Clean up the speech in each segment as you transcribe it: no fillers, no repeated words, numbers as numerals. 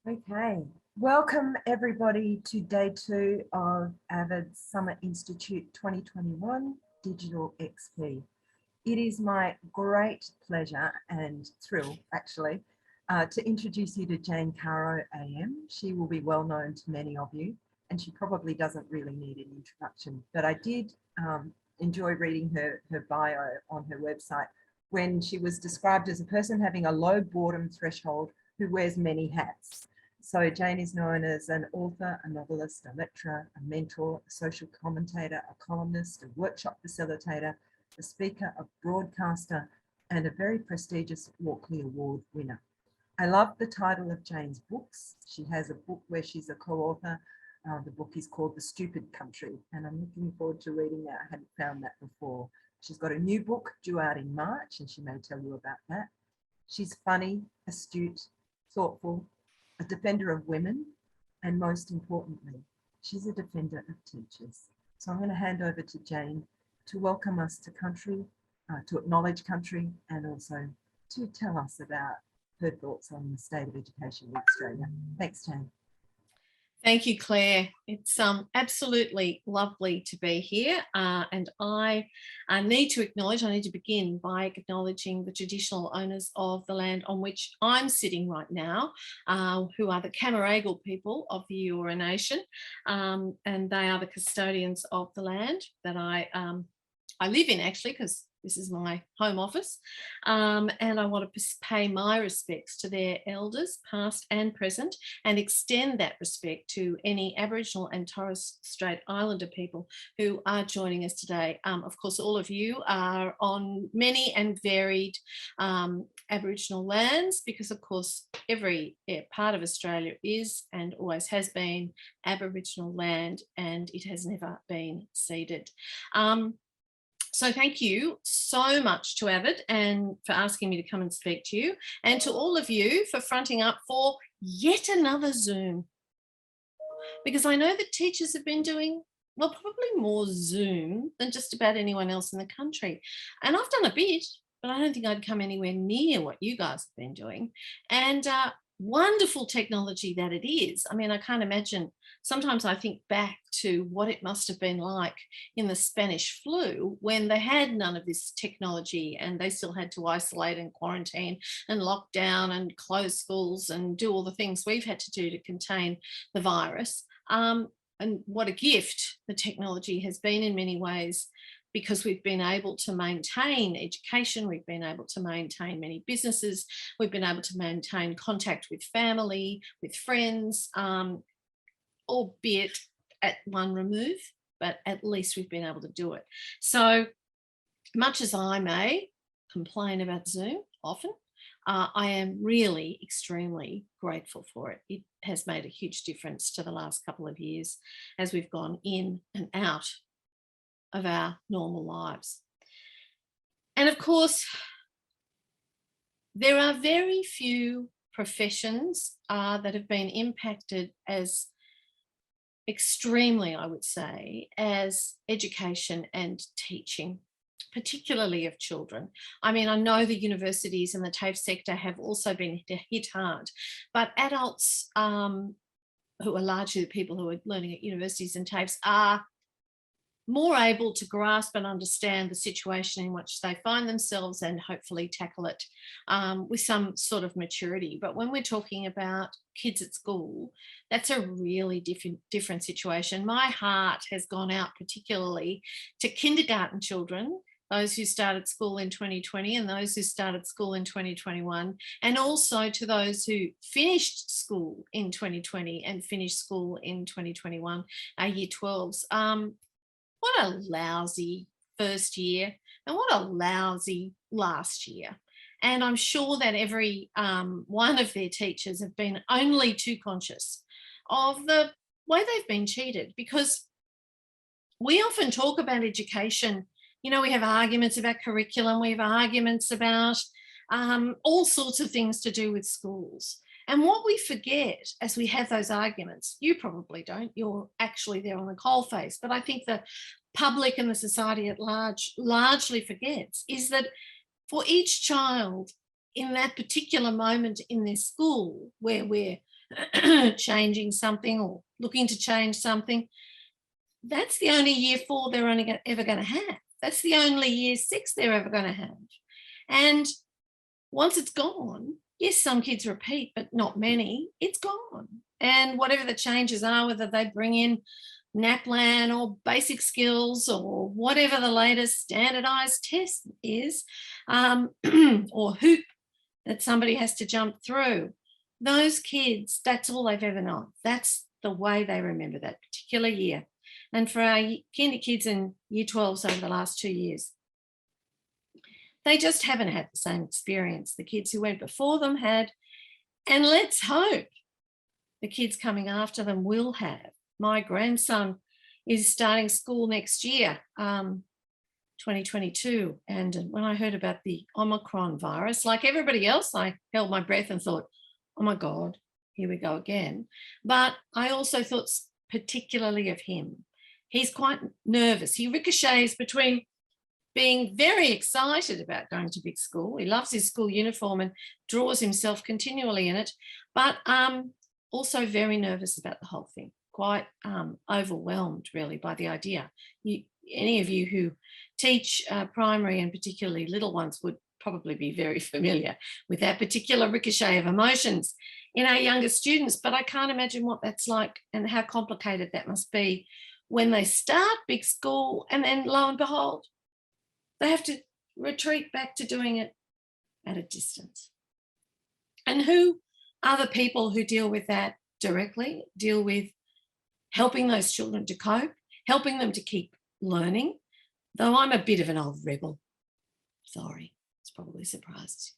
Okay, welcome everybody to day 2 of AVID Summer Institute 2021 Digital XP. It is my great pleasure and thrill actually to introduce you to Jane Caro AM. She will be well known to many of you and she probably doesn't really need an introduction, but I did enjoy reading her bio on her website when she was described as a person having a low boredom threshold who wears many hats. So Jane is known as an author, a novelist, a lecturer, a mentor, a social commentator, a columnist, a workshop facilitator, a speaker, a broadcaster, and a very prestigious Walkley Award winner. I love the title of Jane's books. She has a book where she's a co-author. The book is called The Stupid Country, and I'm looking forward to reading that. I hadn't found that before. She's got a new book due out in March, and she may tell you about that. She's funny, astute, thoughtful, a defender of women, and most importantly, she's a defender of teachers. So I'm going to hand over to Jane to welcome us to country, to acknowledge country, and also to tell us about her thoughts on the state of education in Australia. Thanks, Jane. Thank you, Claire. It's absolutely lovely to be here. And I need to begin by acknowledging the traditional owners of the land on which I'm sitting right now, who are the Camaragal people of the Eora Nation. And they are the custodians of the land that I live in, actually, because this is my home office, and I want to pay my respects to their elders, past and present, and extend that respect to any Aboriginal and Torres Strait Islander people who are joining us today. Of course, all of you are on many and varied Aboriginal lands because, of course, every part of Australia is and always has been Aboriginal land, and it has never been ceded. So thank you so much to AVID and for asking me to come and speak to you, and to all of you for fronting up for yet another Zoom. Because I know that teachers have been doing, well, probably more Zoom than just about anyone else in the country. And I've done a bit, but I don't think I'd come anywhere near what you guys have been doing. And wonderful technology that it is. I mean, I can't imagine. Sometimes I think back to what it must have been like in the Spanish flu when they had none of this technology and they still had to isolate and quarantine and lock down and close schools and do all the things we've had to do to contain the virus. And what a gift the technology has been in many ways, because we've been able to maintain education, we've been able to maintain many businesses, we've been able to maintain contact with family, with friends, albeit at one remove, but at least we've been able to do it. So much as I may complain about Zoom often, I am really extremely grateful for it. It has made a huge difference to the last couple of years as we've gone in and out of our normal lives. And of course, there are very few professions that have been impacted as extremely, I would say, as education and teaching, particularly of children. I mean, I know the universities and the TAFE sector have also been hit hard, but adults who are largely the people who are learning at universities and TAFEs are more able to grasp and understand the situation in which they find themselves and hopefully tackle it with some sort of maturity. But when we're talking about kids at school, that's a really different situation. My heart has gone out particularly to kindergarten children, those who started school in 2020 and those who started school in 2021, and also to those who finished school in 2020 and finished school in 2021, year 12s. What a lousy first year and what a lousy last year. And I'm sure that every one of their teachers have been only too conscious of the way they've been cheated, because we often talk about education. You know, we have arguments about curriculum, we have arguments about all sorts of things to do with schools. And what we forget as we have those arguments, you probably don't, you're actually there on the coalface, but I think the public and the society at large largely forgets, is that for each child in that particular moment in their school where we're changing something or looking to change something, that's the only year 4 they're ever going to have. That's the only year 6 they're ever going to have. And once it's gone, yes, some kids repeat, but not many, it's gone. And whatever the changes are, whether they bring in NAPLAN or basic skills or whatever the latest standardized test is, or hoop that somebody has to jump through, those kids, that's all they've ever known. That's the way they remember that particular year. And for our kinder kids in year 12s over the last 2 years, they just haven't had the same experience the kids who went before them had. And let's hope the kids coming after them will have. My grandson is starting school next year, 2022. And when I heard about the Omicron virus, like everybody else, I held my breath and thought, oh my God, here we go again. But I also thought particularly of him. He's quite nervous. He ricochets between being very excited about going to big school. He loves his school uniform and draws himself continually in it, but also very nervous about the whole thing. Quite overwhelmed, really, by the idea. Any of you who teach primary and particularly little ones would probably be very familiar with that particular ricochet of emotions in our younger students, but I can't imagine what that's like and how complicated that must be when they start big school and then lo and behold, they have to retreat back to doing it at a distance. And who are the people who deal with that directly, deal with helping those children to cope, helping them to keep learning? Though I'm a bit of an old rebel, sorry, it's probably surprised you.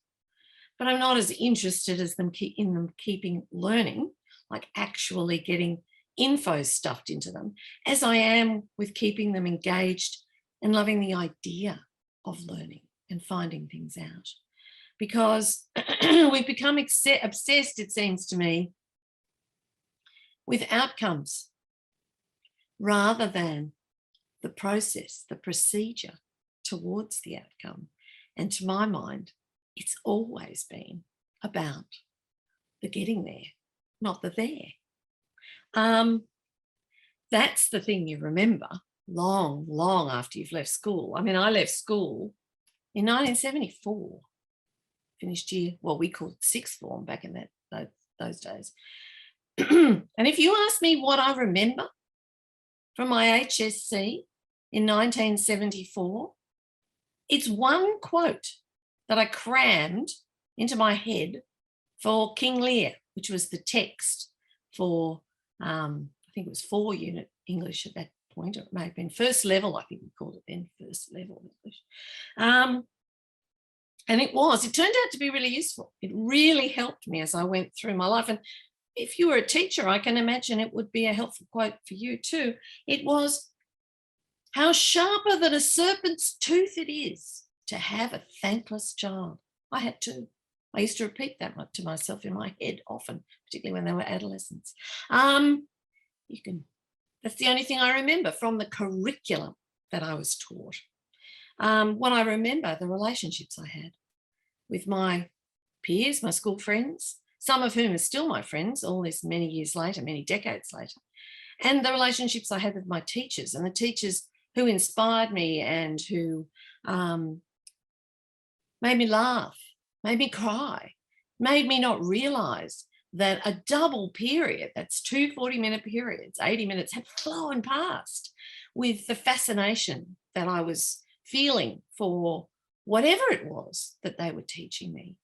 But I'm not as interested as in them keeping learning, like actually getting info stuffed into them, as I am with keeping them engaged and loving the idea of learning and finding things out. Because we've become obsessed, it seems to me, with outcomes rather than the process, the procedure towards the outcome. And to my mind, it's always been about the getting there, not the there. That's the thing you remember long, long after you've left school. I mean, I left school in 1974, finished year, well, we called it sixth form back in those days. And if you ask me what I remember from my HSC in 1974, it's one quote that I crammed into my head for King Lear, which was the text for, I think it was 4-unit English at that point, or it may have been first level, I think we called it then, first level English. And it turned out to be really useful. It really helped me as I went through my life. And if you were a teacher, I can imagine it would be a helpful quote for you too. It was, how sharper than a serpent's tooth it is to have a thankless child. I had two. I used to repeat that to myself in my head often, particularly when they were adolescents. That's the only thing I remember from the curriculum that I was taught. What I remember, the relationships I had with my peers, my school friends, some of whom are still my friends, all this many years later, many decades later, and the relationships I had with my teachers, and the teachers who inspired me and who made me laugh, made me cry, made me not realise that a double period, that's 2 40-minute periods, 80 minutes, had flown past with the fascination that I was feeling for whatever it was that they were teaching me.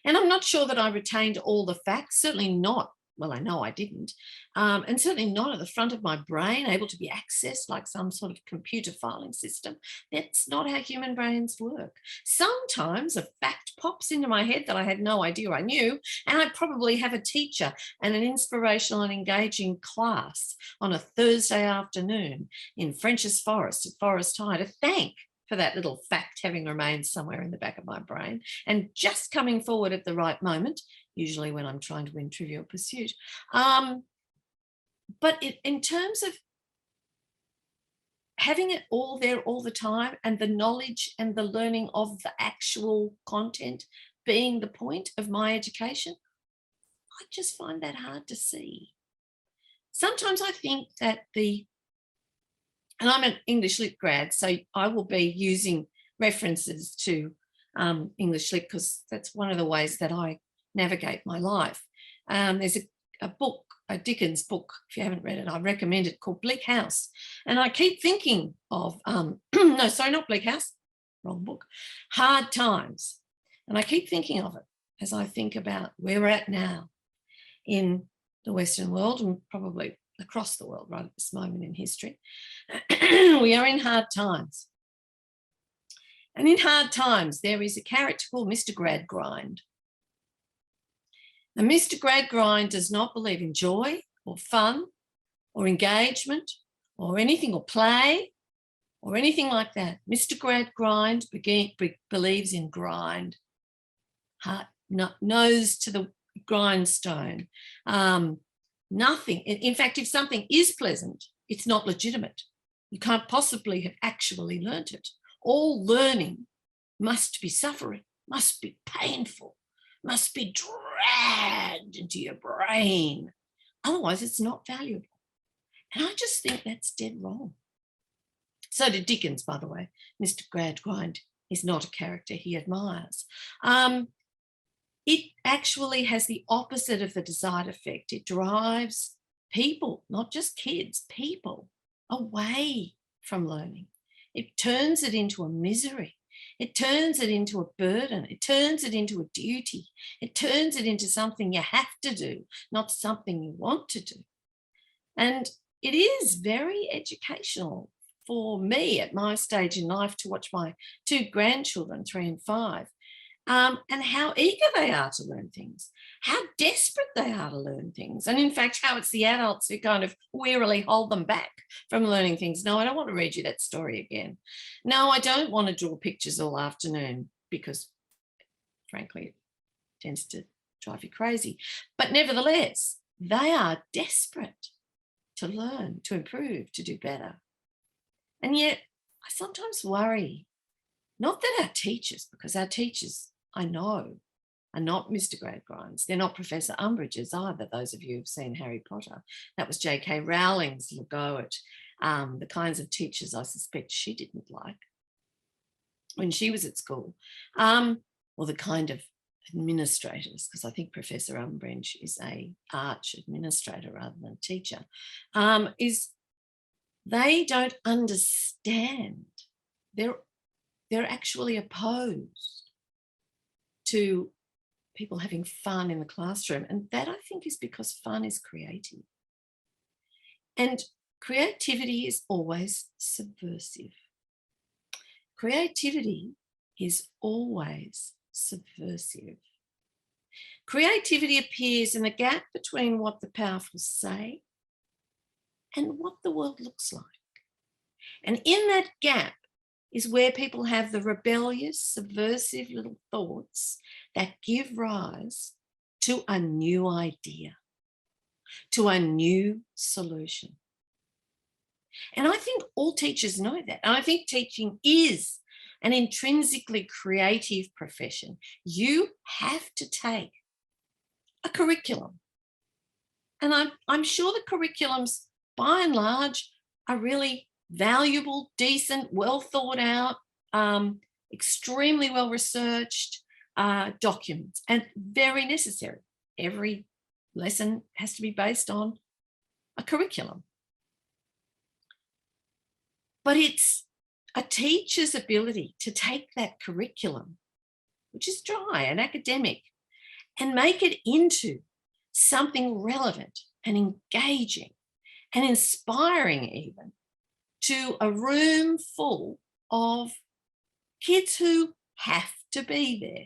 And I'm not sure that I retained all the facts, certainly not, well, I know I didn't, and certainly not at the front of my brain, able to be accessed like some sort of computer filing system. That's not how human brains work. Sometimes a fact pops into my head that I had no idea I knew, and I probably have a teacher and an inspirational and engaging class on a Thursday afternoon in French's Forest at Forest High to thank for that little fact having remained somewhere in the back of my brain and just coming forward at the right moment, usually when I'm trying to win Trivial Pursuit. But in terms of having it all there all the time and the knowledge and the learning of the actual content being the point of my education, I just find that hard to see. Sometimes I think that and I'm an English Lit grad, so I will be using references to English Lit because that's one of the ways that I navigate my life. There's a book, a Dickens book, if you haven't read it, I recommend it, called Bleak House. And I keep thinking of, no, sorry, not Bleak House, wrong book, Hard Times. And I keep thinking of it as I think about where we're at now in the Western world and probably across the world right at this moment in history. We are in hard times. And in hard times, there is a character called Mr. Gradgrind. And Mr. Gradgrind does not believe in joy or fun or engagement or anything, or play or anything like that. Mr. Gradgrind believes in grind, nose to the grindstone. Nothing. In fact, if something is pleasant, it's not legitimate. You can't possibly have actually learnt it. All learning must be suffering, must be painful, must be dragged into your brain. Otherwise, it's not valuable. And I just think that's dead wrong. So did Dickens, by the way. Mr. Gradgrind is not a character he admires. It actually has the opposite of the desired effect. It drives people, not just kids, people, away from learning. It turns it into a misery. It turns it into a burden. It turns it into a duty. It turns it into something you have to do, not something you want to do. And it is very educational for me at my stage in life to watch my two grandchildren, 3 and 5, and how eager they are to learn things, how desperate they are to learn things. And in fact, how it's the adults who kind of wearily hold them back from learning things. No, I don't want to read you that story again. No, I don't want to draw pictures all afternoon because, frankly, it tends to drive you crazy. But nevertheless, they are desperate to learn, to improve, to do better. And yet I sometimes worry, not that our teachers, because our teachers, I know, are not Mr. Gradgrinds. They're not Professor Umbridges either, those of you who've seen Harry Potter. That was J.K. Rowling's little go at the kinds of teachers I suspect she didn't like when she was at school, or the kind of administrators, because I think Professor Umbridge is a arch administrator rather than teacher, is they don't understand. They're actually opposed to people having fun in the classroom. And that, I think, is because fun is creative. And creativity is always subversive. Creativity is always subversive. Creativity appears in the gap between what the powerful say and what the world looks like. And in that gap is where people have the rebellious, subversive little thoughts that give rise to a new idea, to a new solution. And I think all teachers know that. And I think teaching is an intrinsically creative profession. You have to take a curriculum. And I'm sure the curriculums, by and large, are really valuable, decent, well thought out, extremely well researched documents, and very necessary. Every lesson has to be based on a curriculum. But it's a teacher's ability to take that curriculum, which is dry and academic, and make it into something relevant and engaging and inspiring, even to a room full of kids who have to be there,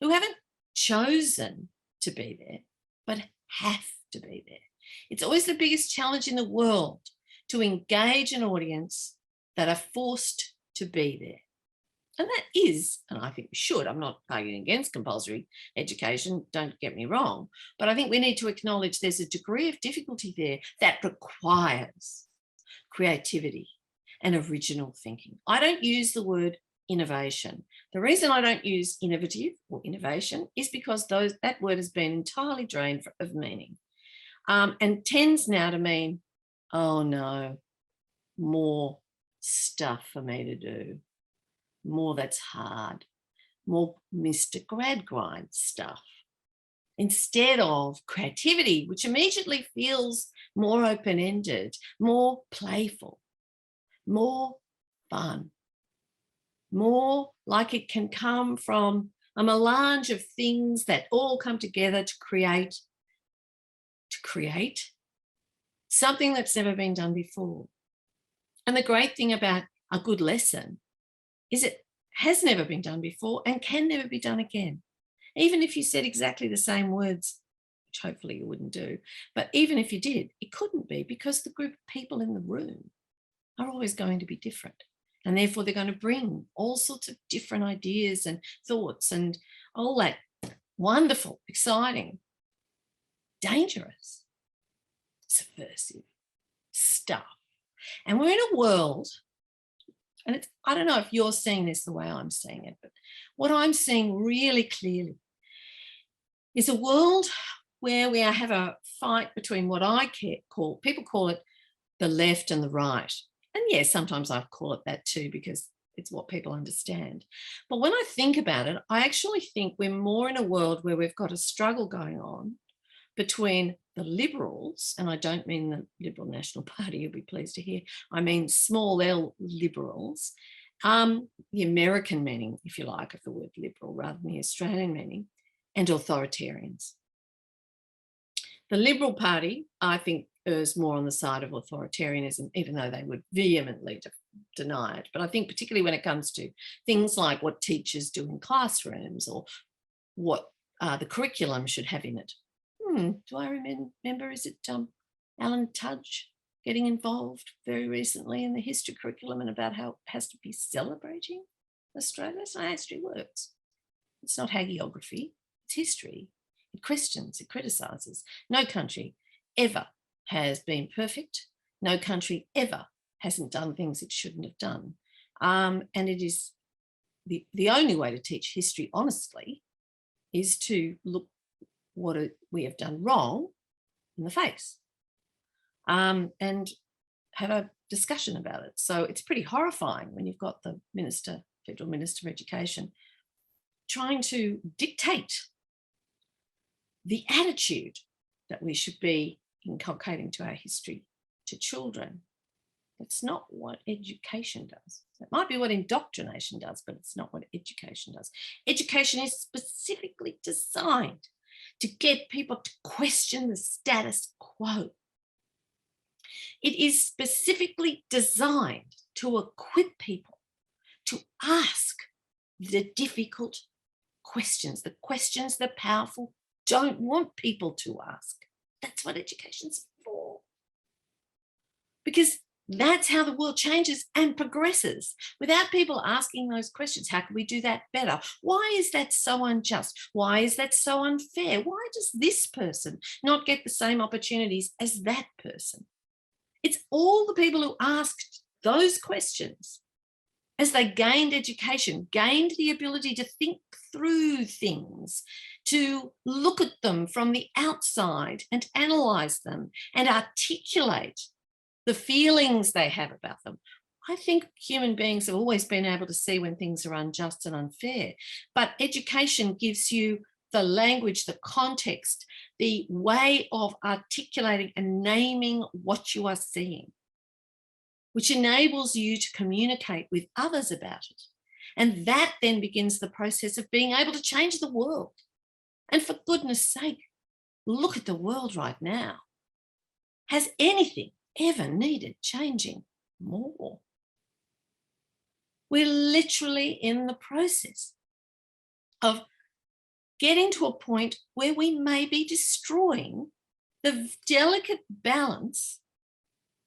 who haven't chosen to be there, but have to be there. It's always the biggest challenge in the world to engage an audience that are forced to be there. And that is, and I think we should, I'm not arguing against compulsory education, don't get me wrong, but I think we need to acknowledge there's a degree of difficulty there that requires creativity and original thinking. I don't use the word innovation. The reason I don't use innovative or innovation is because that word has been entirely drained of meaning, and tends now to mean, oh no, more stuff for me to do, more that's hard, more Mr. Grad Grind stuff, instead of creativity, which immediately feels more open-ended, more playful, more fun, more like it can come from a melange of things that all come together to create something that's never been done before. And the great thing about a good lesson is it has never been done before and can never be done again. Even if you said exactly the same words, which hopefully you wouldn't do, but even if you did, it couldn't be, because the group of people in the room are always going to be different. And therefore they're going to bring all sorts of different ideas and thoughts and all that wonderful, exciting, dangerous, subversive stuff. And we're in a world, and I don't know if you're seeing this the way I'm seeing it, but what I'm seeing really clearly is a world where we have a fight between what people call it the left and the right. And yes, sometimes I call it that too, because it's what people understand. But when I think about it, I actually think we're more in a world where we've got a struggle going on between the Liberals, and I don't mean the Liberal National Party, you'll be pleased to hear, I mean small L Liberals, the American meaning, if you like, of the word liberal rather than the Australian meaning, and authoritarians. The Liberal Party, I think, errs more on the side of authoritarianism, even though they would vehemently deny it. But I think particularly when it comes to things like what teachers do in classrooms or what the curriculum should have in it. Do I remember, is it Alan Tudge getting involved very recently in the history curriculum and about how it has to be celebrating Australia? That's how history works. It's not hagiography, it's history. It questions, it criticises. No country ever has been perfect. No country ever hasn't done things it shouldn't have done. And it is the only way to teach history honestly is to look what we have done wrong in the face and have a discussion about it. So it's pretty horrifying when you've got the Federal Minister of Education, trying to dictate the attitude that we should be inculcating to our history to children. That's not what education does. It might be what indoctrination does, but it's not what education does. Education is specifically designed to get people to question the status quo. It is specifically designed to equip people to ask the difficult questions, the questions the powerful don't want people to ask. That's what education's for. Because that's how the world changes and progresses. Without people asking those questions, how can we do that better? Why is that so unjust? Why is that so unfair? Why does this person not get the same opportunities as that person? It's all the people who asked those questions as they gained education, gained the ability to think through things, to look at them from the outside and analyse them and articulate the feelings they have about them. I think human beings have always been able to see when things are unjust and unfair, but education gives you the language, the context, the way of articulating and naming what you are seeing, which enables you to communicate with others about it. And that then begins the process of being able to change the world. And for goodness sake, look at the world right now. Has anything ever needed changing more? We're literally in the process of getting to a point where we may be destroying the delicate balance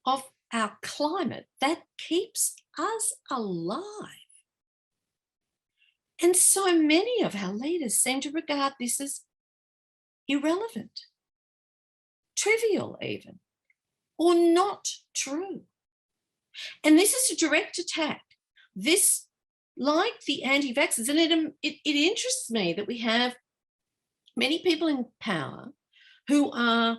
of our climate that keeps us alive. And so many of our leaders seem to regard this as irrelevant, trivial even, or not true. And this is a direct attack. This like the anti-vaxxers, and it interests me that we have many people in power who are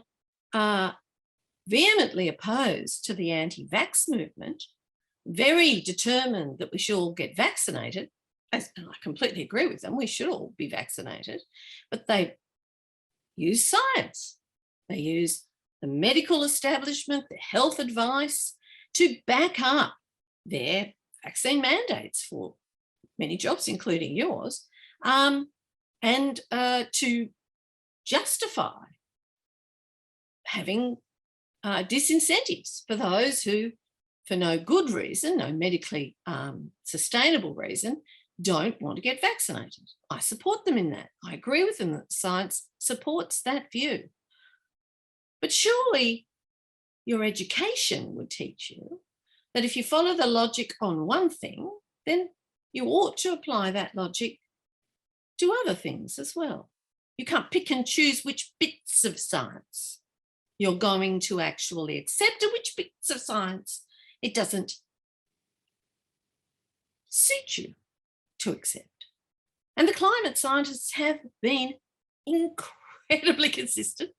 vehemently opposed to the anti-vax movement, very determined that we should all get vaccinated. And I completely agree with them, we should all be vaccinated, but they use science. They use the medical establishment, the health advice to back up their vaccine mandates for many jobs, including yours, and to justify having disincentives for those who, for no good reason, no medically sustainable reason, don't want to get vaccinated. I support them in that. I agree with them that science supports that view. But surely your education would teach you that if you follow the logic on one thing, then you ought to apply that logic to other things as well. You can't pick and choose which bits of science you're going to actually accept and which bits of science it doesn't suit you to accept. And the climate scientists have been incredibly consistent,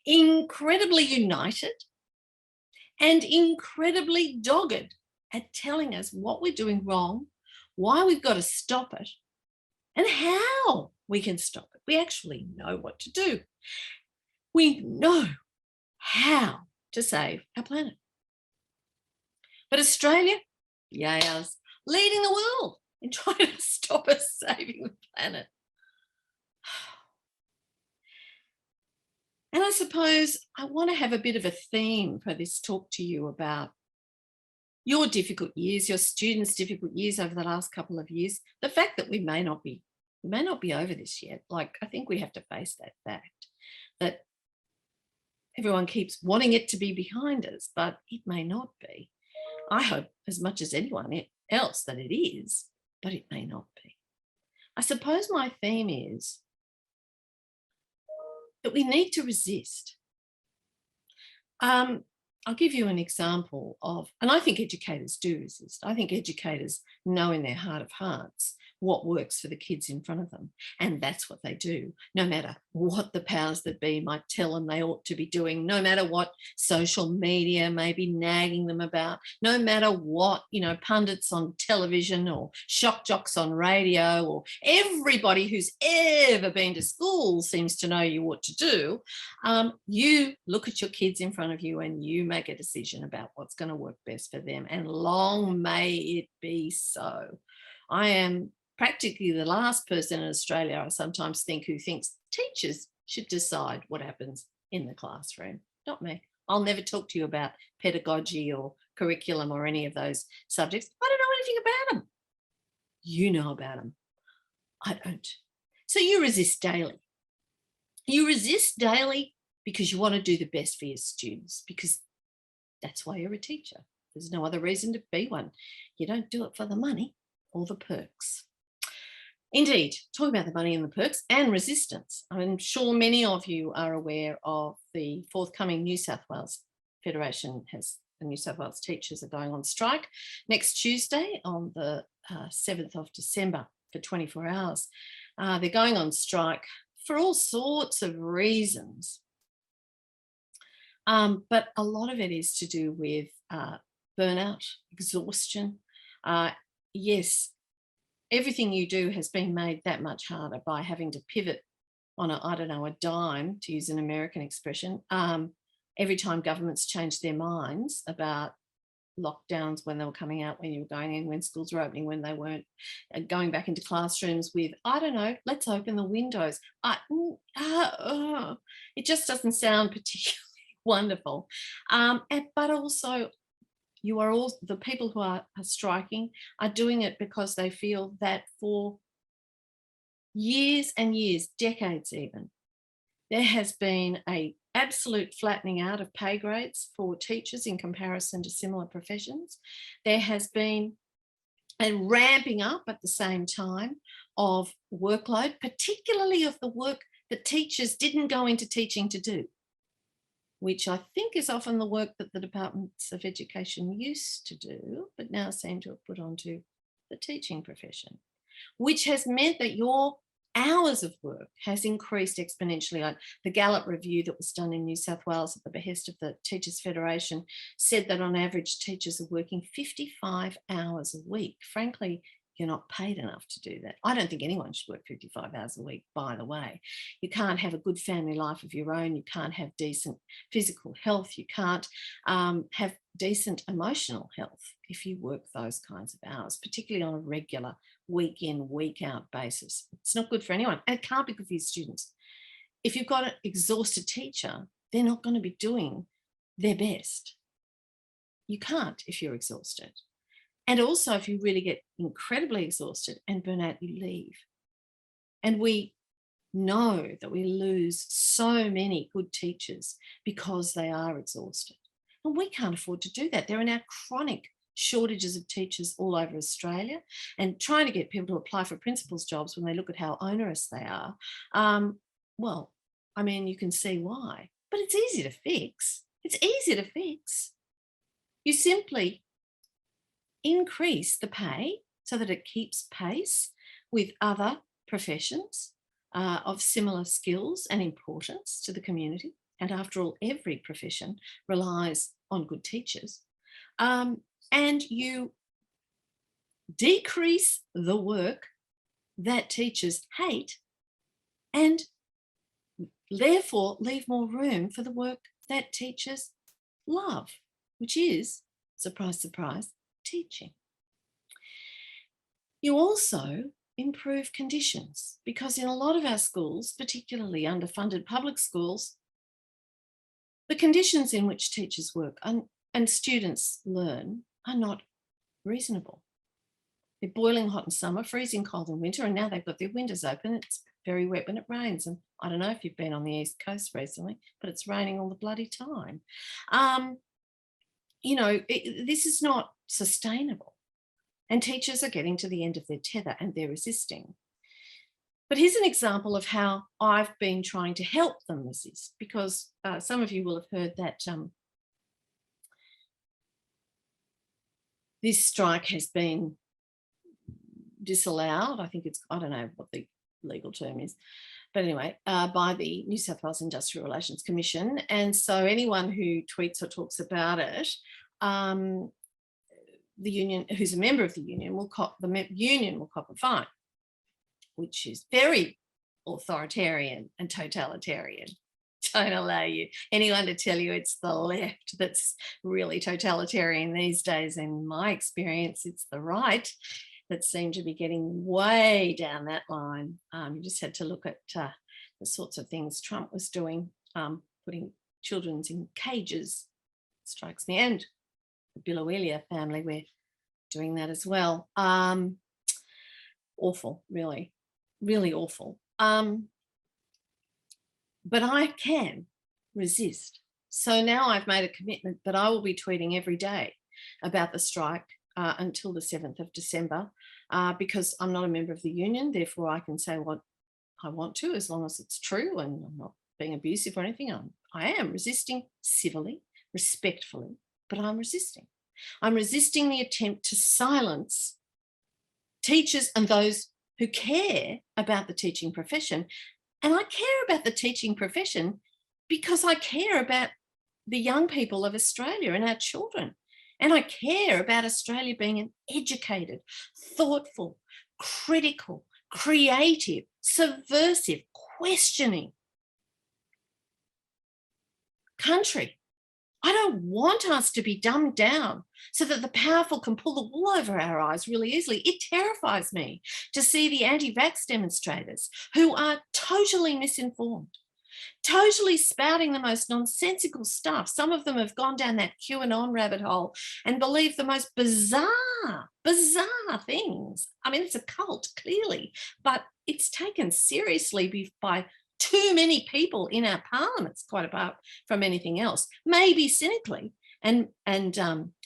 incredibly united, and incredibly dogged at telling us what we're doing wrong, why we've got to stop it, and how we can stop it. We actually know what to do. We know how to save our planet. But Australia, yes, leading the world in trying to stop us saving the planet. And I suppose I want to have a bit of a theme for this talk to you about your difficult years, your students' difficult years over the last couple of years. The fact that we may not be over this yet. Like, I think we have to face that fact that everyone keeps wanting it to be behind us, but it may not be. I hope as much as anyone else that it is, but it may not be. I suppose my theme is that we need to resist. I'll give you an example of, and I think educators do resist. I think educators know in their heart of hearts what works for the kids in front of them. And that's what they do, no matter what the powers that be might tell them they ought to be doing, no matter what social media may be nagging them about, no matter what, pundits on television or shock jocks on radio or everybody who's ever been to school seems to know you what to do. You look at your kids in front of you and you make a decision about what's going to work best for them. And long may it be so. I am practically the last person in Australia, I sometimes think, who thinks teachers should decide what happens in the classroom. Not me. I'll never talk to you about pedagogy or curriculum or any of those subjects. I don't know anything about them. You know about them. I don't. So you resist daily. You resist daily because you want to do the best for your students, because that's why you're a teacher. There's no other reason to be one. You don't do it for the money or the perks. Indeed, talking about the money and the perks and resistance, I'm sure many of you are aware of the forthcoming New South Wales Federation the New South Wales teachers are going on strike next Tuesday on the 7th of December for 24 hours. They're going on strike for all sorts of reasons. But a lot of it is to do with burnout, exhaustion. Yes, everything you do has been made that much harder by having to pivot on a dime, to use an American expression, every time governments changed their minds about lockdowns, when they were coming out, when you were going in, when schools were opening, when they weren't, going back into classrooms with, I don't know, let's open the windows. It just doesn't sound particularly wonderful. But also, the people who are striking are doing it because they feel that for years and years, decades even, there has been an absolute flattening out of pay grades for teachers in comparison to similar professions. There has been a ramping up at the same time of workload, particularly of the work that teachers didn't go into teaching to do, which I think is often the work that the departments of education used to do, but now seem to have put onto the teaching profession, which has meant that your hours of work has increased exponentially. The Gallup review that was done in New South Wales at the behest of the Teachers Federation said that on average teachers are working 55 hours a week. Frankly, you're not paid enough to do that. I don't think anyone should work 55 hours a week, by the way. You can't have a good family life of your own. You can't have decent physical health. You can't have decent emotional health if you work those kinds of hours, particularly on a regular week in, week out basis. It's not good for anyone. And it can't be good for your students. If you've got an exhausted teacher, they're not going to be doing their best. You can't if you're exhausted. And also, if you really get incredibly exhausted and burn out, you leave. And we know that we lose so many good teachers because they are exhausted. And we can't afford to do that. There are now chronic shortages of teachers all over Australia, and trying to get people to apply for principals jobs when they look at how onerous they are, well, I mean, you can see why. But it's easy to fix. It's easy to fix. You simply increase the pay so that it keeps pace with other professions of similar skills and importance to the community. And after all, every profession relies on good teachers. And you decrease the work that teachers hate and therefore leave more room for the work that teachers love, which is, surprise, surprise, teaching. You also improve conditions, because in a lot of our schools, particularly underfunded public schools, the conditions in which teachers work and students learn are not reasonable. They're boiling hot in summer, freezing cold in winter, and now they've got their windows open. It's very wet when it rains. And I don't know if you've been on the East Coast recently, but it's raining all the bloody time. This is not sustainable. And teachers are getting to the end of their tether and they're resisting. But here's an example of how I've been trying to help them resist, because some of you will have heard that this strike has been disallowed. I don't know what the legal term is, but anyway, by the New South Wales Industrial Relations Commission. And so anyone who tweets or talks about it, the union, who's a member of the union, will cop a fine, which is very authoritarian and totalitarian. Don't allow anyone to tell you it's the left that's really totalitarian these days. In my experience, it's the right that seem to be getting way down that line. You just had to look at the sorts of things Trump was doing, putting children in cages, strikes me, and the Bilowilia family were doing that as well. Awful, really, really awful. But I can resist. So now I've made a commitment that I will be tweeting every day about the strike until the 7th of December, because I'm not a member of the union. Therefore, I can say what I want to, as long as it's true and I'm not being abusive or anything. I am resisting civilly, respectfully, but I'm resisting. I'm resisting the attempt to silence teachers and those who care about the teaching profession. And I care about the teaching profession because I care about the young people of Australia and our children. And I care about Australia being an educated, thoughtful, critical, creative, subversive, questioning country. I don't want us to be dumbed down so that the powerful can pull the wool over our eyes really easily. It terrifies me to see the anti-vax demonstrators who are totally misinformed, totally spouting the most nonsensical stuff. Some of them have gone down that QAnon rabbit hole and believe the most bizarre things. I mean, it's a cult, clearly, but it's taken seriously by too many people in our parliaments, quite apart from anything else, maybe cynically and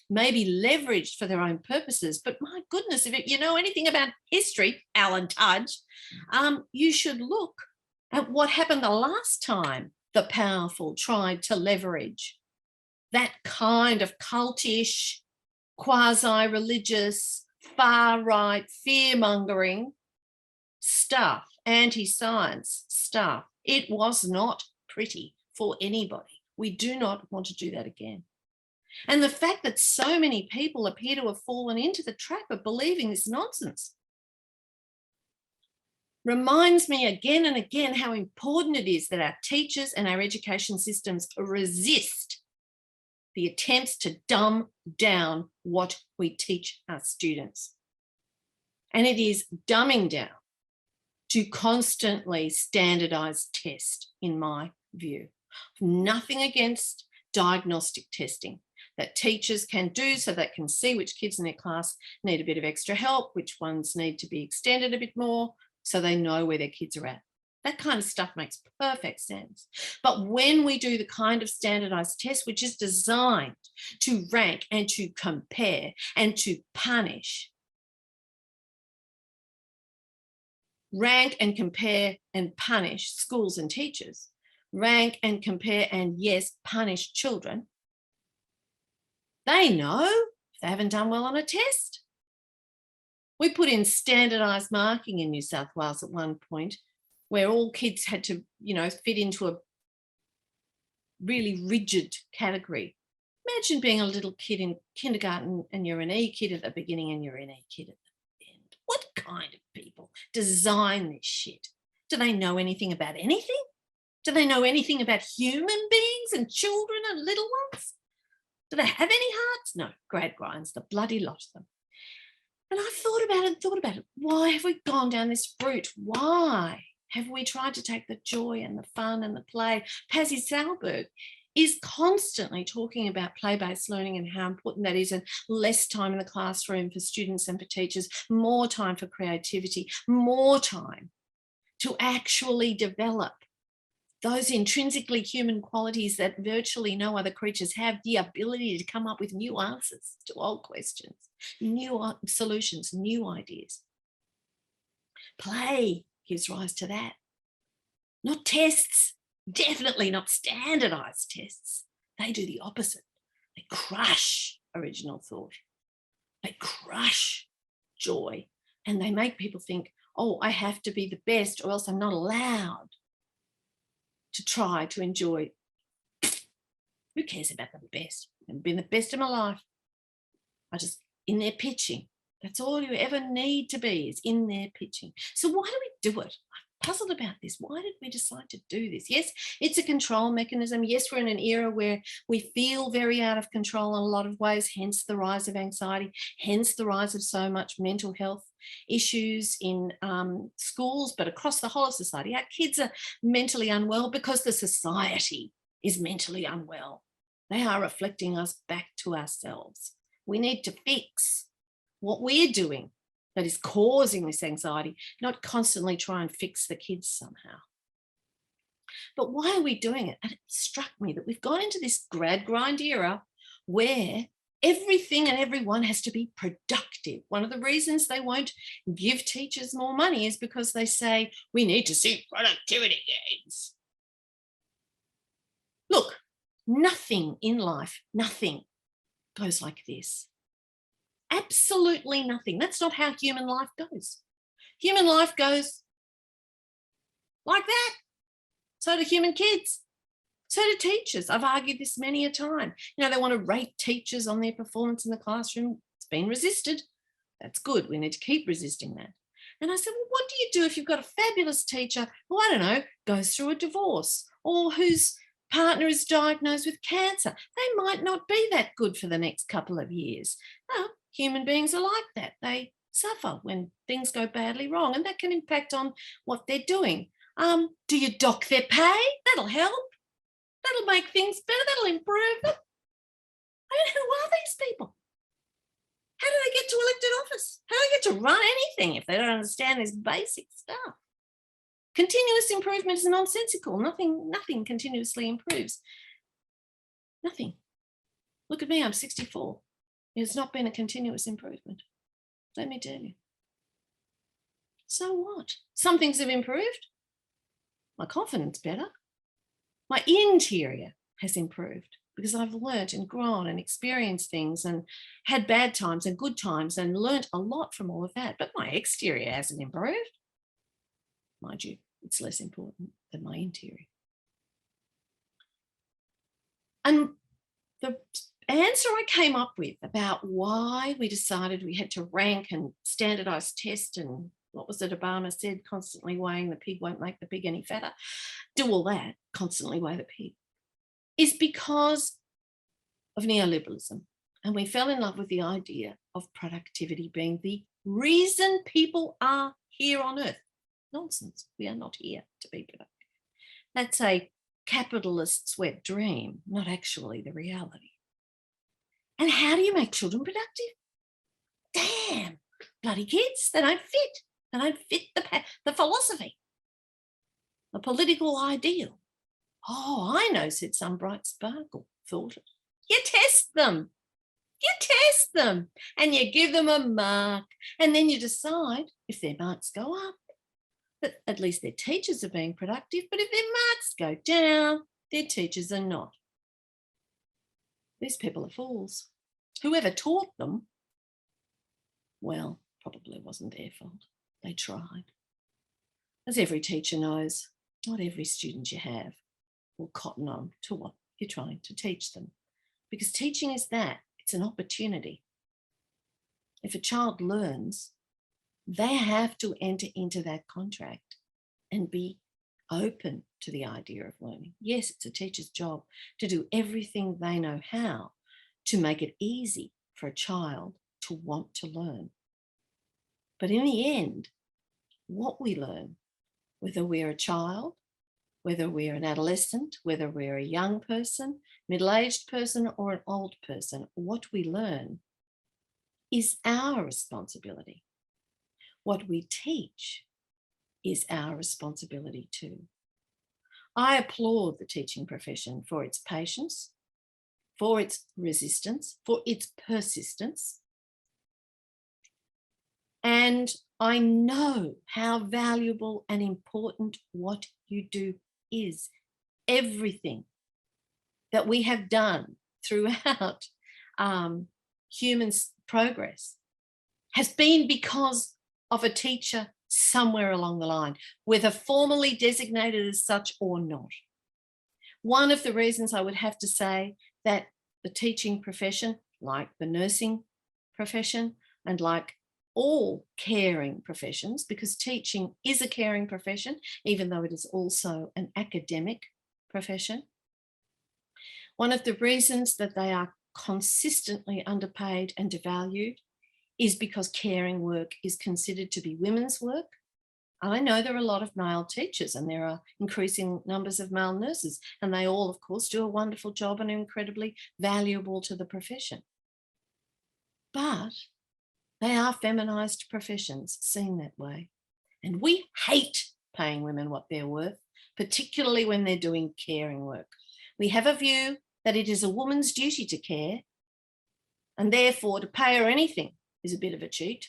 maybe leveraged for their own purposes. But my goodness, if you know anything about history, Alan Tudge, you should look at what happened the last time the powerful tried to leverage that kind of cultish, quasi-religious, far-right, fear-mongering stuff, anti-science stuff. It was not pretty for anybody. We do not want to do that again. And the fact that so many people appear to have fallen into the trap of believing this nonsense reminds me again and again how important it is that our teachers and our education systems resist the attempts to dumb down what we teach our students. And it is dumbing down to constantly standardise test, in my view. Nothing against diagnostic testing that teachers can do so they can see which kids in their class need a bit of extra help, which ones need to be extended a bit more, so they know where their kids are at. That kind of stuff makes perfect sense. But when we do the kind of standardized test, which is designed to rank and to compare and to punish, rank and compare and punish schools and teachers, rank and compare and, yes, punish children, they know if they haven't done well on a test. We put in standardized marking in New South Wales at one point, where all kids had to, fit into a really rigid category. Imagine being a little kid in kindergarten and you're an E kid at the beginning and you're an E kid at the end. What kind of people design this shit? Do they know anything about anything? Do they know anything about human beings and children and little ones? Do they have any hearts? No, grad grinds, the bloody lot of them. And I thought about it. Why have we gone down this route? Why have we tried to take the joy and the fun and the play? Pazzy Salberg is constantly talking about play-based learning and how important that is, and less time in the classroom for students and for teachers, more time for creativity, more time to actually develop those intrinsically human qualities that virtually no other creatures have, the ability to come up with new answers to old questions, new solutions, new ideas. Play gives rise to that. Not tests, definitely not standardized tests. They do the opposite. They crush original thought. They crush joy, and they make people think, oh, I have to be the best or else I'm not allowed to try to enjoy. Who cares about the best? I've been the best of my life. In there pitching. That's all you ever need to be, is in there pitching. So why do we do it? I'm puzzled about this. Why did we decide to do this? Yes, it's a control mechanism. Yes, we're in an era where we feel very out of control in a lot of ways, hence the rise of anxiety, hence the rise of so much mental health issues in schools, but across the whole of society. Our kids are mentally unwell because the society is mentally unwell. They are reflecting us back to ourselves. We need to fix what we're doing that is causing this anxiety, not constantly try and fix the kids somehow. But why are we doing it? And it struck me that we've gone into this grad grind era where everything and everyone has to be productive. One of the reasons they won't give teachers more money is because they say, we need to see productivity gains. Look, nothing in life, nothing goes like this. Absolutely nothing. That's not how human life goes. Human life goes like that. So do human kids. So do teachers. I've argued this many a time. They want to rate teachers on their performance in the classroom. It's been resisted. That's good. We need to keep resisting that. And I said, well, what do you do if you've got a fabulous teacher who, I don't know, goes through a divorce, or whose partner is diagnosed with cancer? They might not be that good for the next couple of years. No, human beings are like that. They suffer when things go badly wrong, and that can impact on what they're doing. Do you dock their pay? That'll help. That'll make things better. That'll improve them. Who are these people? How do they get to elected office? How do they get to run anything if they don't understand this basic stuff? Continuous improvement is nonsensical. Nothing continuously improves. Nothing. Look at me, I'm 64. It's not been a continuous improvement. Let me tell you. So what? Some things have improved. My confidence better. My interior has improved. because I've learnt and grown and experienced things and had bad times and good times and learnt a lot from all of that. But my exterior hasn't improved. Mind you, it's less important than my interior. And the answer I came up with about why we decided we had to rank and standardise tests and what was it Obama said, constantly weighing the pig won't make the pig any fatter, do all that, constantly weigh the pig, is because of neoliberalism. And we fell in love with the idea of productivity being the reason people are here on earth. Nonsense. We are not here to be productive. That's a capitalist's wet dream, not actually the reality. And how do you make children productive? Damn, bloody kids, they don't fit. They don't fit the philosophy, the political ideal. Oh, I know, said some bright sparkle, thought it. You test them. You test them and you give them a mark, and then you decide if their marks go up, that at least their teachers are being productive, but if their marks go down, their teachers are not. These people are fools. Whoever taught them, well, probably wasn't their fault. They tried. As every teacher knows, not every student you have will cotton on to what you're trying to teach them, because teaching is that. It's an opportunity. If a child learns, they have to enter into that contract and be open to the idea of learning. Yes, it's a teacher's job to do everything they know how to make it easy for a child to want to learn. But in the end, what we learn, whether we're a child, whether we're an adolescent, whether we're a young person, middle-aged person, or an old person, what we learn is our responsibility. What we teach is our responsibility too. I applaud the teaching profession for its patience, for its resistance, for its persistence. And I know how valuable and important what you do is. Everything that we have done throughout human progress has been because of a teacher somewhere along the line, whether formally designated as such or not. One of the reasons I would have to say that the teaching profession, like the nursing profession and like all caring professions, because teaching is a caring profession, even though it is also an academic profession. One of the reasons that they are consistently underpaid and devalued is because caring work is considered to be women's work. I know there are a lot of male teachers and there are increasing numbers of male nurses, and they all, of course, do a wonderful job and are incredibly valuable to the profession. But they are feminised professions, seen that way. And we hate paying women what they're worth, particularly when they're doing caring work. We have a view that it is a woman's duty to care, and therefore to pay her anything is a bit of a cheat.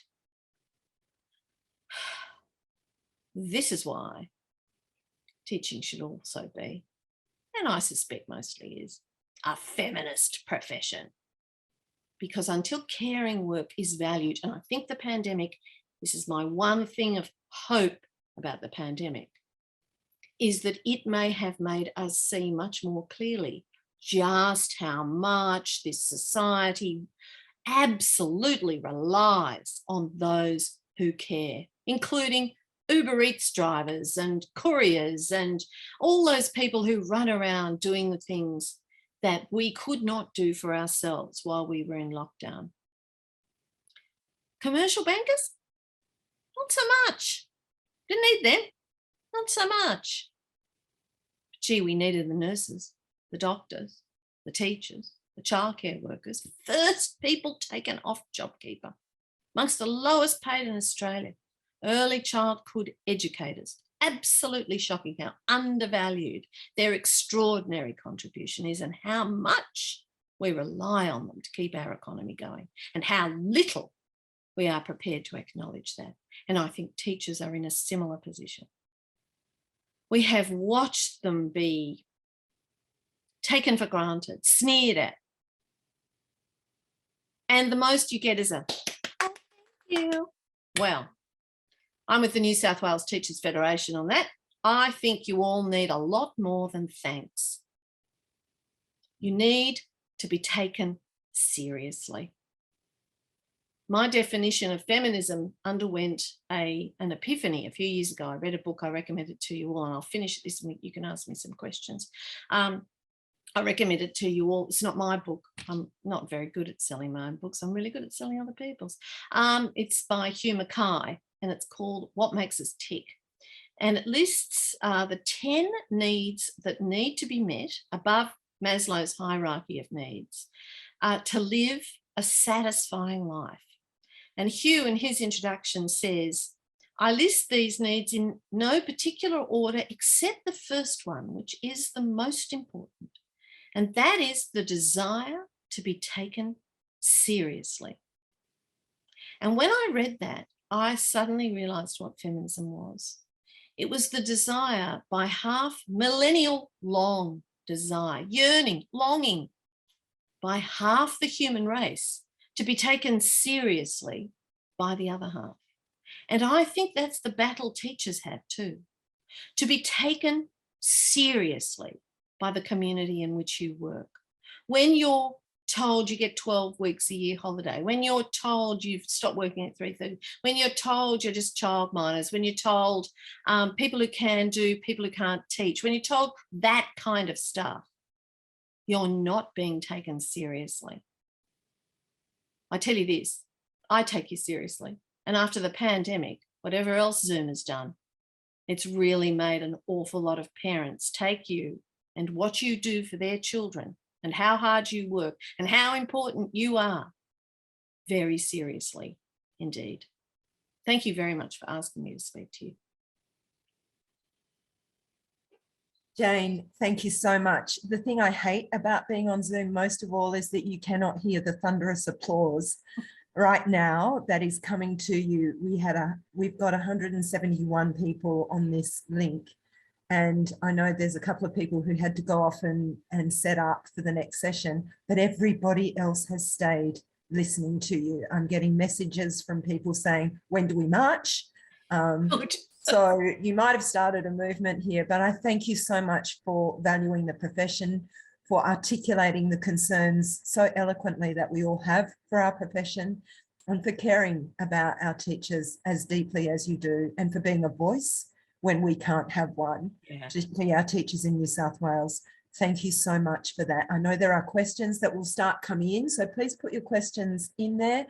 This is why teaching should also be, and I suspect mostly is, a feminist profession. Because until caring work is valued, and I think the pandemic, this is my one thing of hope about the pandemic, is that it may have made us see much more clearly just how much this society absolutely relies on those who care, including Uber Eats drivers and couriers and all those people who run around doing the things that we could not do for ourselves while we were in lockdown. Commercial bankers? Not so much. Didn't need them. Not so much. But gee, we needed the nurses, the doctors, the teachers, the childcare workers, first people taken off JobKeeper, amongst the lowest paid in Australia, early childhood educators. Absolutely shocking how undervalued their extraordinary contribution is and how much we rely on them to keep our economy going and how little we are prepared to acknowledge that. And I think teachers are in a similar position. We have watched them be taken for granted, sneered at. And the most you get is a, oh, thank you. Well, I'm with the New South Wales Teachers Federation on that. I think you all need a lot more than thanks. You need to be taken seriously. My definition of feminism underwent an epiphany a few years ago. I read a book, I recommend it to you all, and I'll finish this and you can ask me some questions. I recommend it to you all. It's not my book. I'm not very good at selling my own books. I'm really good at selling other people's. It's by Hugh Mackay, and it's called What Makes Us Tick. And it lists the 10 needs that need to be met above Maslow's hierarchy of needs to live a satisfying life. And Hugh, in his introduction, says, I list these needs in no particular order except the first one, which is the most important. And that is the desire to be taken seriously. And when I read that, I suddenly realized what feminism was. It was the desire by half millennial long desire, yearning, longing by half the human race to be taken seriously by the other half. And I think that's the battle teachers have too, to be taken seriously by the community in which you work. When you're told you get 12 weeks a year holiday, when you're told you've stopped working at 3:30, when you're told you're just childminders, when you're told people who can do, people who can't teach, when you're told that kind of stuff, you're not being taken seriously. I tell you this, I take you seriously. And after the pandemic, whatever else Zoom has done, it's really made an awful lot of parents take you and what you do for their children and how hard you work and how important you are very seriously indeed. Thank you very much for asking me to speak to you. Jane, thank you so much. The thing I hate about being on Zoom most of all is that you cannot hear the thunderous applause right now that is coming to you. We've got 171 people on this link. And I know there's a couple of people who had to go off and set up for the next session, but everybody else has stayed listening to you. I'm getting messages from people saying, when do we march? So you might have started a movement here, but I thank you so much for valuing the profession, for articulating the concerns so eloquently that we all have for our profession, and for caring about our teachers as deeply as you do, and for being a voice when we can't have one, particularly our teachers in New South Wales. Thank you so much for that. I know there are questions that will start coming in, so please put your questions in there.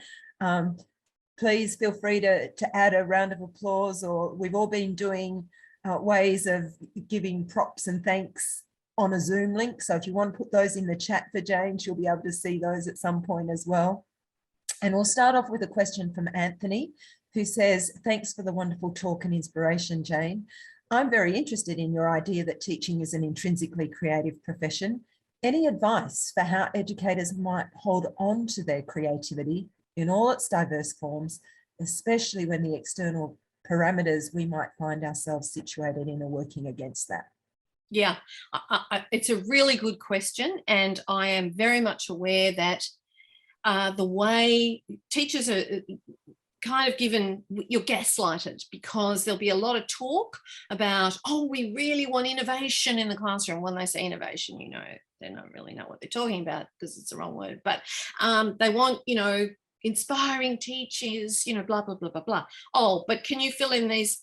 Please feel free to add a round of applause, or we've all been doing ways of giving props and thanks on a Zoom link. So if you want to put those in the chat for Jane, she'll be able to see those at some point as well. And we'll start off with a question from Anthony, who says, thanks for the wonderful talk and inspiration, Jane. I'm very interested in your idea that teaching is an intrinsically creative profession. Any advice for how educators might hold on to their creativity in all its diverse forms, especially when the external parameters we might find ourselves situated in are working against that? Yeah, it's a really good question. And I am very much aware that the way teachers are kind of given, you're gaslighted, because there'll be a lot of talk about, oh, we really want innovation in the classroom. When they say innovation, you know, they don't really know what they're talking about because it's the wrong word, but they want, you know, inspiring teachers, you know, blah, blah, blah, blah, blah. Oh, but can you fill in these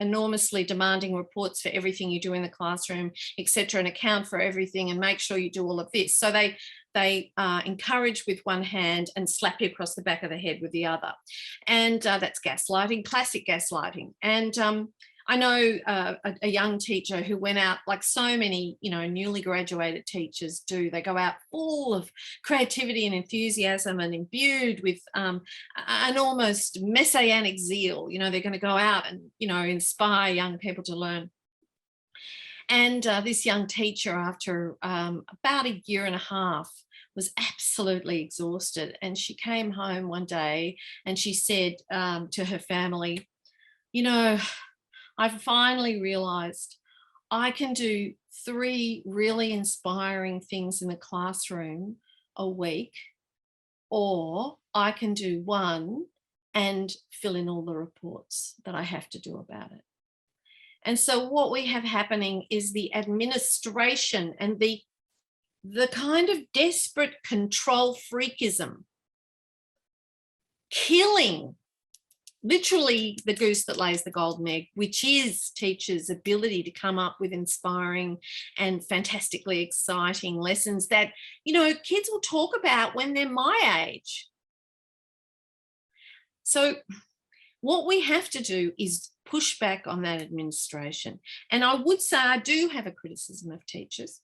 enormously demanding reports for everything you do in the classroom, etc., and account for everything and make sure you do all of this? So they encourage with one hand and slap you across the back of the head with the other. And that's gaslighting, classic gaslighting. And I know a young teacher who went out, like so many, you know, newly graduated teachers do. They go out full of creativity and enthusiasm and imbued with an almost messianic zeal. You know, they're going to go out and, you know, inspire young people to learn. And this young teacher, after about a year and a half, was absolutely exhausted. And she came home one day and she said to her family, you know, I finally realised I can do 3 really inspiring things in the classroom a week, or I can do 1 and fill in all the reports that I have to do about it. And so what we have happening is the administration and the kind of desperate control freakism killing literally the goose that lays the golden egg, which is teachers' ability to come up with inspiring and fantastically exciting lessons that, you know, kids will talk about when they're my age. So what we have to do is push back on that administration. And I would say I do have a criticism of teachers.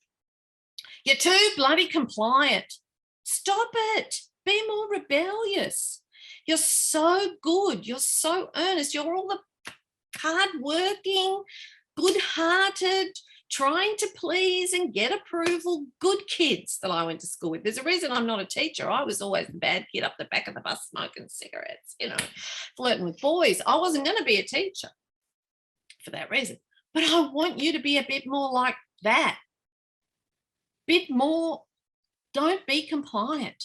You're too bloody compliant. Stop it. Be more rebellious. You're so good. You're so earnest. You're all the hard-working, good-hearted, trying to please and get approval, good kids that I went to school with. There's a reason I'm not a teacher. I was always the bad kid up the back of the bus smoking cigarettes, you know, flirting with boys. I wasn't going to be a teacher for that reason. But I want you to be a bit more like that. Bit more, don't be compliant.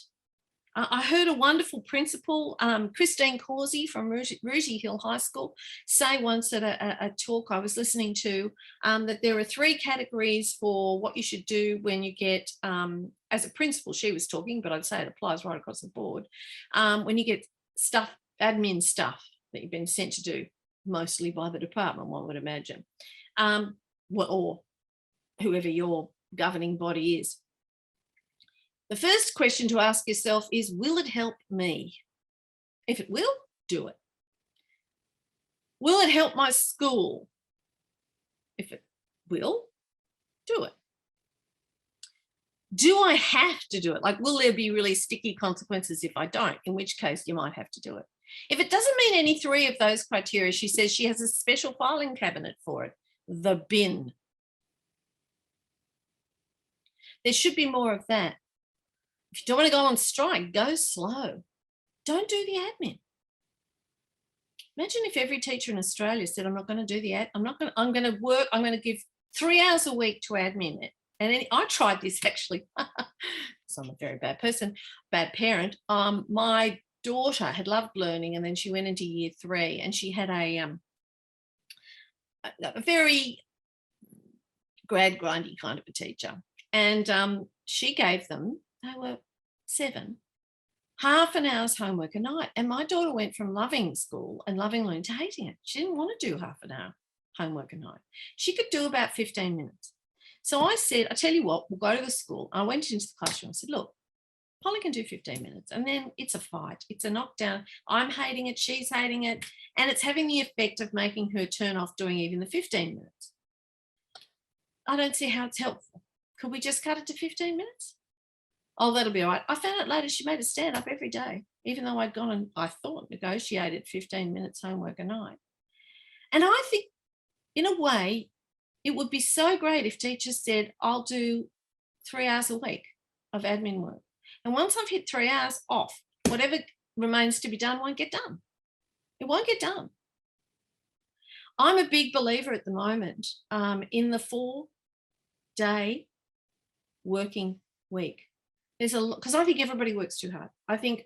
I heard a wonderful principal, Christine Causey from Rooty Hill High School, say once at a talk I was listening to that there are 3 categories for what you should do when you get, as a principal, she was talking, but I'd say it applies right across the board, when you get stuff, admin stuff that you've been sent to do, mostly by the department, one would imagine, or whoever your governing body is. The first question to ask yourself is, will it help me? If it will, do it. Will it help my school? If it will, do it. Do I have to do it? Like, will there be really sticky consequences if I don't? In which case you might have to do it. If it doesn't meet any 3 of those criteria, she says she has a special filing cabinet for it, the bin. There should be more of that. If you don't want to go on strike, go slow. Don't do the admin. Imagine if every teacher in Australia said, I'm not going to do the I'm going to work, I'm going to give 3 hours a week to admin it. And I tried this actually. So I'm a very bad person, bad parent. My daughter had loved learning, and then she went into year 3, and she had a very grindy kind of a teacher. And she gave them, they were 7, half an hour's homework a night. And my daughter went from loving school and loving learning to hating it. She didn't want to do half an hour homework a night. She could do about 15 minutes. So I said, I tell you what, we'll go to the school. I went into the classroom and said, look, Polly can do 15 minutes, and then it's a fight. It's a knockdown. I'm hating it. She's hating it. And it's having the effect of making her turn off doing even the 15 minutes. I don't see how it's helpful. Could we just cut it to 15 minutes? Oh, that'll be all right. I found out later she made a stand up every day, even though I'd gone and, I thought, negotiated 15 minutes homework a night. And I think, in a way, it would be so great if teachers said, I'll do 3 hours a week of admin work. And once I've hit 3 hours off, whatever remains to be done won't get done. It won't get done. I'm a big believer at the moment in the 4-day working week. There's because I think everybody works too hard. I think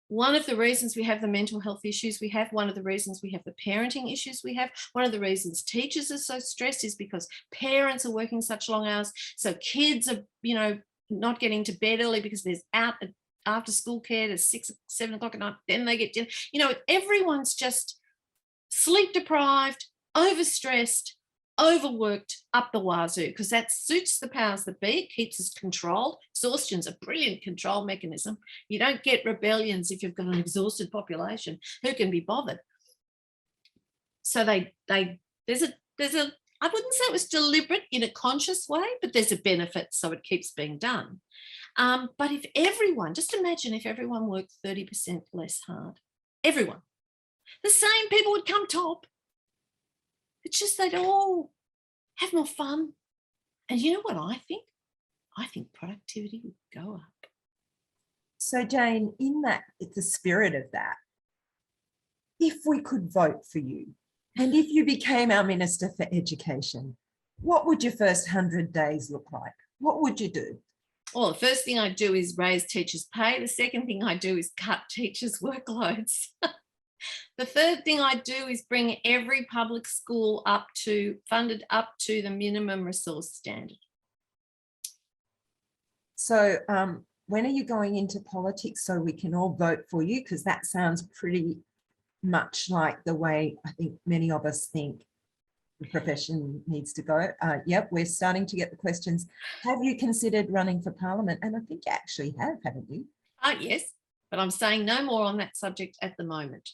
one of the reasons we have the mental health issues we have, one of the reasons we have the parenting issues we have, one of the reasons teachers are so stressed is because parents are working such long hours. So kids are, you know, not getting to bed early because there's after school care to 6, 7 o'clock at night. Then they get dinner. You know, everyone's just sleep deprived, overstressed, overworked up the wazoo, because that suits the powers that be. It keeps us controlled. Exhaustion's a brilliant control mechanism. You don't get rebellions if you've got an exhausted population who can be bothered. So there's a I wouldn't say it was deliberate in a conscious way, but there's a benefit, so it keeps being done. But if everyone, just imagine if everyone worked 30% less hard, everyone, the same people would come top. It's just they'd all have more fun. And you know what I think? I think productivity would go up. So Jane, in that, it's the spirit of that, if we could vote for you, and if you became our Minister for Education, what would your first 100 days look like? What would you do? Well, the first thing I do is raise teachers' pay. The second thing I do is cut teachers' workloads. The third thing I do is bring every public school funded up to the minimum resource standard. So when are you going into politics so we can all vote for you? Because that sounds pretty much like the way I think many of us think the profession needs to go. Yep, we're starting to get the questions. Have you considered running for Parliament? And I think you actually have, haven't you? Yes, but I'm saying no more on that subject at the moment.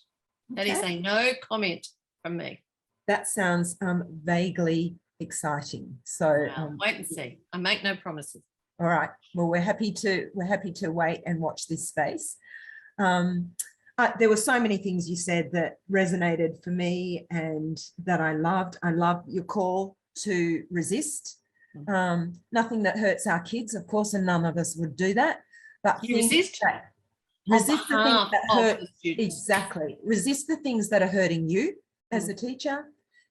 That is a no comment from me. That sounds vaguely exciting. So wait and see. I make no promises. All right. Well, we're happy to wait and watch this space. There were so many things you said that resonated for me and that I loved. I love your call to resist. Nothing that hurts our kids, of course, and none of us would do that. But resist the things that hurt. Exactly. Resist the things that are hurting you as a teacher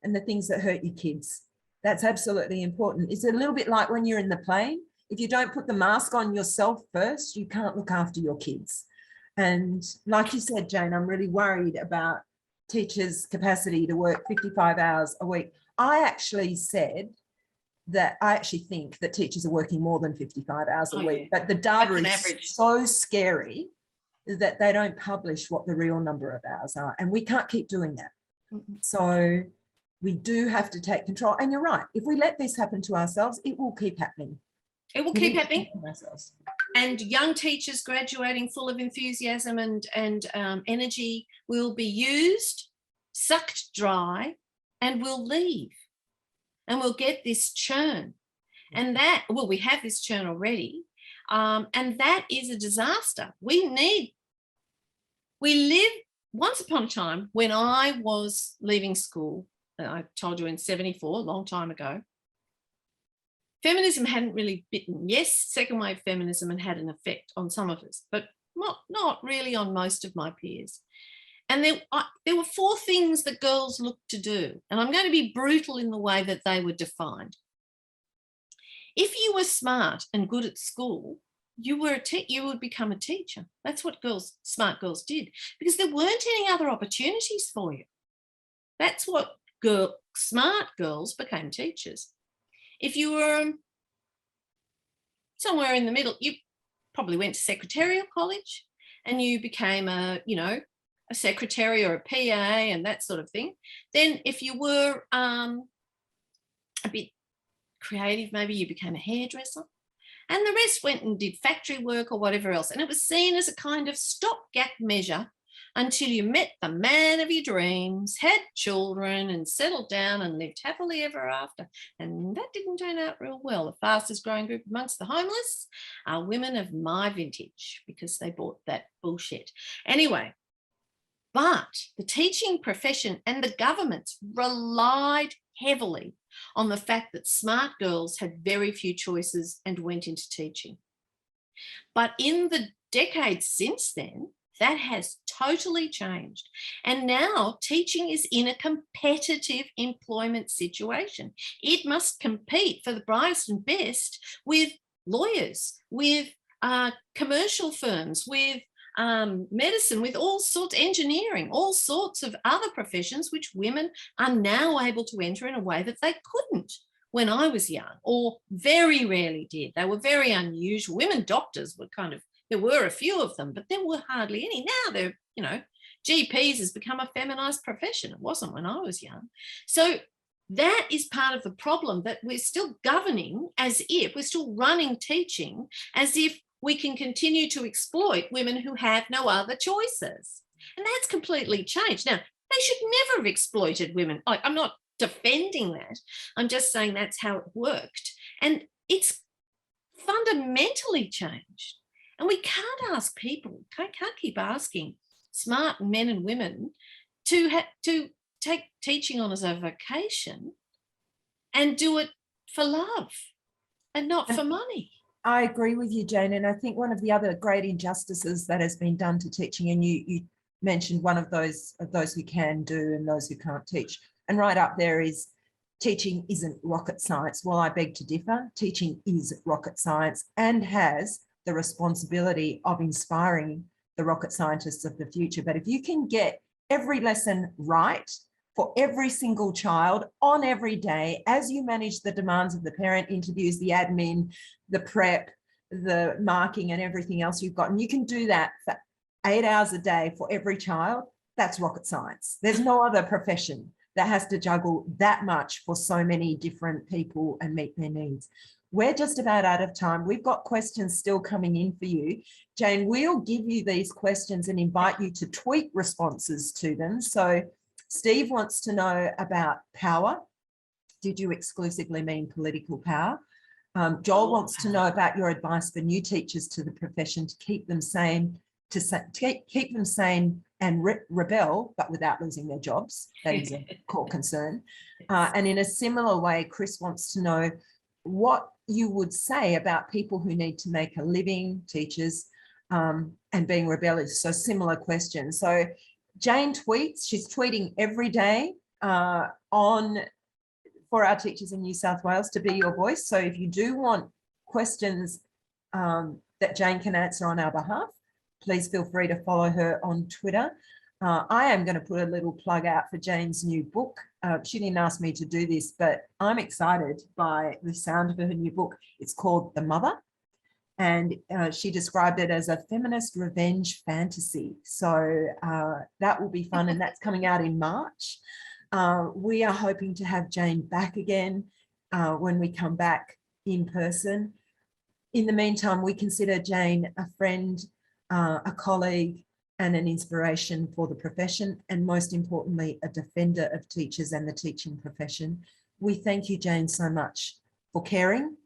and the things that hurt your kids. That's absolutely important. It's a little bit like when you're in the plane. If you don't put the mask on yourself first, you can't look after your kids. And like you said, Jane, I'm really worried about teachers' capacity to work 55 hours a week. I actually think that teachers are working more than 55 hours a week, but the data is so scary that they don't publish what the real number of hours are. And we can't keep doing that. So we do have to take control. And you're right, if we let this happen to ourselves, it will keep happening. It will keep happening. And young teachers graduating full of enthusiasm and energy will be used, sucked dry, and will leave. And we'll get this churn. And that, well, we have this churn already. And that is a disaster. We live, once upon a time, when I was leaving school, I told you in 74, a long time ago, feminism hadn't really bitten. Yes, second wave feminism had an effect on some of us, but not really on most of my peers. And there were 4 things that girls looked to do. And I'm going to be brutal in the way that they were defined. If you were smart and good at school, you would become a teacher. That's what smart girls did, because there weren't any other opportunities for you. That's what smart girls became teachers. If you were somewhere in the middle, you probably went to secretarial college and you became a secretary or a PA and that sort of thing. Then if you were a bit creative, maybe you became a hairdresser, and the rest went and did factory work or whatever else. And it was seen as a kind of stopgap measure until you met the man of your dreams, had children and settled down and lived happily ever after. And that didn't turn out real well. The fastest growing group amongst the homeless are women of my vintage, because they bought that bullshit. Anyway, but the teaching profession and the governments relied heavily on the fact that smart girls had very few choices and went into teaching. But in the decades since then, that has totally changed. And now teaching is in a competitive employment situation. It must compete for the brightest and best with lawyers, with commercial firms, with medicine, with all sorts, engineering, all sorts of other professions which women are now able to enter in a way that they couldn't when I was young, or very rarely did. They were very unusual. Women doctors were there were a few of them, but there were hardly any. Now GPs has become a feminized profession. It wasn't when I was young. So that is part of the problem, that we're still governing as if, we're still running teaching as if we can continue to exploit women who have no other choices. And that's completely changed. Now, they should never have exploited women. I'm not defending that. I'm just saying that's how it worked. And it's fundamentally changed. And we can't can't keep asking smart men and women to take teaching on as a vocation and do it for love and not for money. I agree with you, Jane. And I think one of the other great injustices that has been done to teaching, and you mentioned one of those who can do and those who can't teach. And right up there is teaching isn't rocket science. Well, I beg to differ. Teaching is rocket science and has the responsibility of inspiring the rocket scientists of the future. But if you can get every lesson right for every single child on every day, as you manage the demands of the parent interviews, the admin, the prep, the marking and everything else you've got, and you can do that for 8 hours a day for every child, that's rocket science. There's no other profession that has to juggle that much for so many different people and meet their needs. We're just about out of time. We've got questions still coming in for you. Jane, we'll give you these questions and invite you to tweet responses to them. So Steve wants to know about power. Did you exclusively mean political power? Joel wants to know about your advice for new teachers to the profession to keep them sane, keep them sane and rebel, but without losing their jobs. That is a core concern. And in a similar way, Chris wants to know what you would say about people who need to make a living, teachers, and being rebellious. So similar questions. So Jane tweets, she's tweeting every day for our teachers in New South Wales to be your voice. So if you do want questions that Jane can answer on our behalf, please feel free to follow her on Twitter. I am going to put a little plug out for Jane's new book. She didn't ask me to do this, but I'm excited by the sound of her new book. It's called The Mother, and she described it as a feminist revenge fantasy. So that will be fun, and that's coming out in March. We are hoping to have Jane back again when we come back in person. In the meantime, we consider Jane a friend, a colleague, and an inspiration for the profession, and most importantly, a defender of teachers and the teaching profession. We thank you, Jane, so much for caring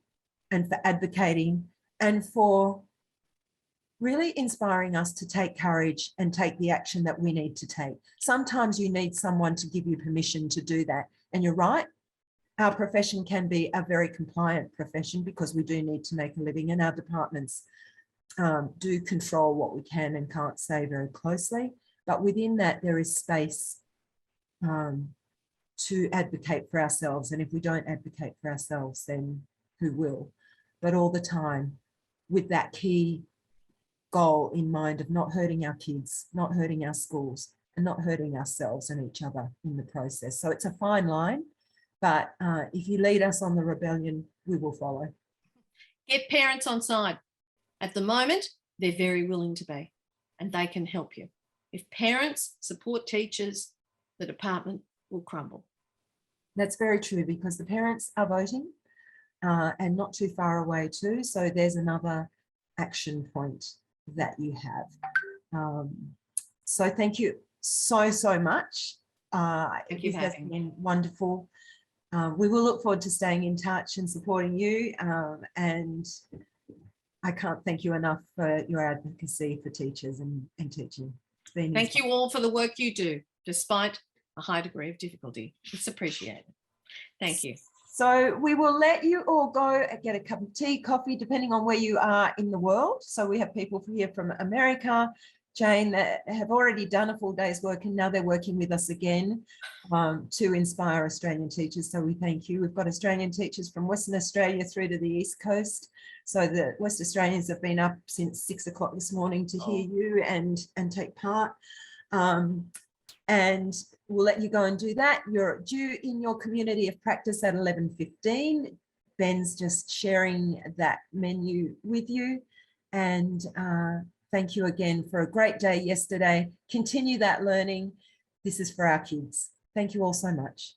and for advocating and for really inspiring us to take courage and take the action that we need to take. Sometimes you need someone to give you permission to do that. And you're right, our profession can be a very compliant profession because we do need to make a living, and our departments do control what we can and can't say very closely. But within that, there is space to advocate for ourselves. And if we don't advocate for ourselves, then who will? But all the time with that key goal in mind of not hurting our kids, not hurting our schools, and not hurting ourselves and each other in the process. So it's a fine line, but if you lead us on the rebellion, we will follow. Get parents on side. At the moment, they're very willing to be, and they can help you. If parents support teachers, the department will crumble. That's very true, because the parents are voting and not too far away too. So there's another action point that you have. So thank you so much. This has been wonderful. We will look forward to staying in touch and supporting you. And I can't thank you enough for your advocacy for teachers and teaching. Thank you all for the work you do, despite a high degree of difficulty. It's appreciated. Thank you. So we will let you all go and get a cup of tea, coffee, depending on where you are in the world. So we have people here from America, Jane, that have already done a full day's work, and now they're working with us again to inspire Australian teachers. So we thank you. We've got Australian teachers from Western Australia through to the East Coast. So the West Australians have been up since 6 o'clock this morning to hear you and take part. And we'll let you go and do that. You're due in your community of practice at 11:15. Ben's just sharing that menu with you. And thank you again for a great day yesterday. Continue that learning. This is for our kids. Thank you all so much.